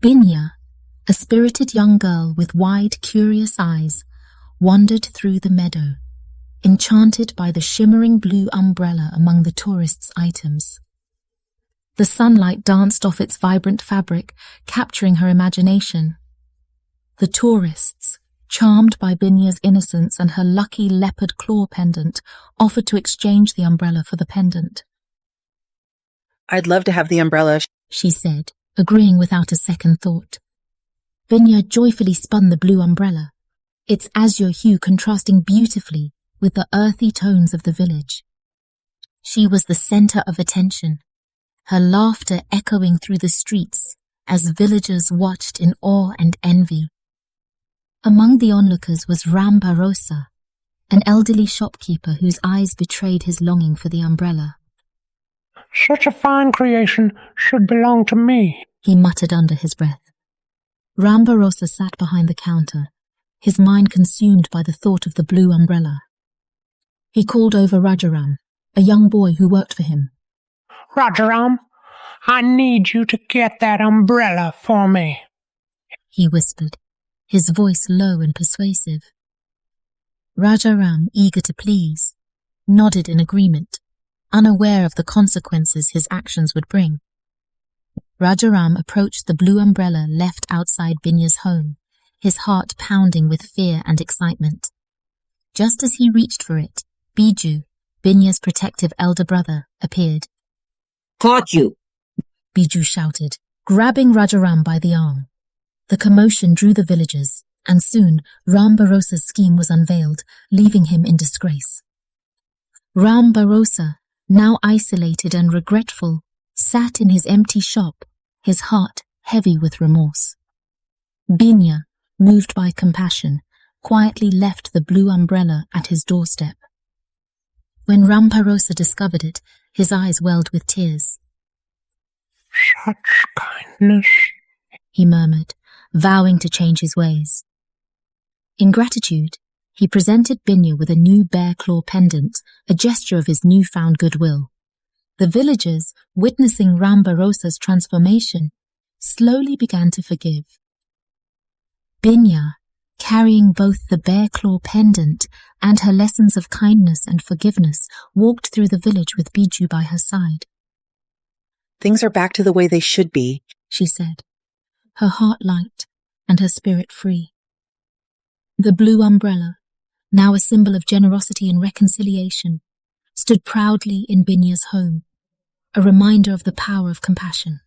Binya, a spirited young girl with wide, curious eyes, wandered through the meadow, enchanted by the shimmering blue umbrella among the tourists' items. The sunlight danced off its vibrant fabric, capturing her imagination. The tourists, charmed by Binya's innocence and her lucky leopard claw pendant, offered to exchange the umbrella for the pendant. "I'd love to have the umbrella," she said, agreeing without a second thought. Binya joyfully spun the blue umbrella, its azure hue contrasting beautifully with the earthy tones of the village. She was the center of attention, her laughter echoing through the streets as villagers watched in awe and envy. Among the onlookers was Bharosa, an elderly shopkeeper whose eyes betrayed his longing for the umbrella. "Such a fine creation should belong to me," he muttered under his breath. Bharosa sat behind the counter, his mind consumed by the thought of the blue umbrella. He called over Rajaram, a young boy who worked for him. "Rajaram, I need you to get that umbrella for me," he whispered, his voice low and persuasive. Rajaram, eager to please, nodded in agreement, unaware of the consequences his actions would bring. Rajaram approached the blue umbrella left outside Binya's home, his heart pounding with fear and excitement. Just as he reached for it, Bijju, Binya's protective elder brother, appeared. "Caught you!" Bijju shouted, grabbing Rajaram by the arm. The commotion drew the villagers, and soon Bharosa's scheme was unveiled, leaving him in disgrace. Bharosa, now isolated and regretful, sat in his empty shop, his heart heavy with remorse. Binya, moved by compassion, quietly left the blue umbrella at his doorstep. When Bharosa discovered it, his eyes welled with tears. "Such kindness," he murmured, vowing to change his ways. In gratitude, he presented Binya with a new bear claw pendant, a gesture of his newfound goodwill. The villagers, witnessing Bharosa's transformation, slowly began to forgive. Binya, carrying both the bear claw pendant and her lessons of kindness and forgiveness, walked through the village with Bijju by her side. "Things are back to the way they should be," she said, her heart light and her spirit free. The blue umbrella, now a symbol of generosity and reconciliation, stood proudly in Binya's home, a reminder of the power of compassion.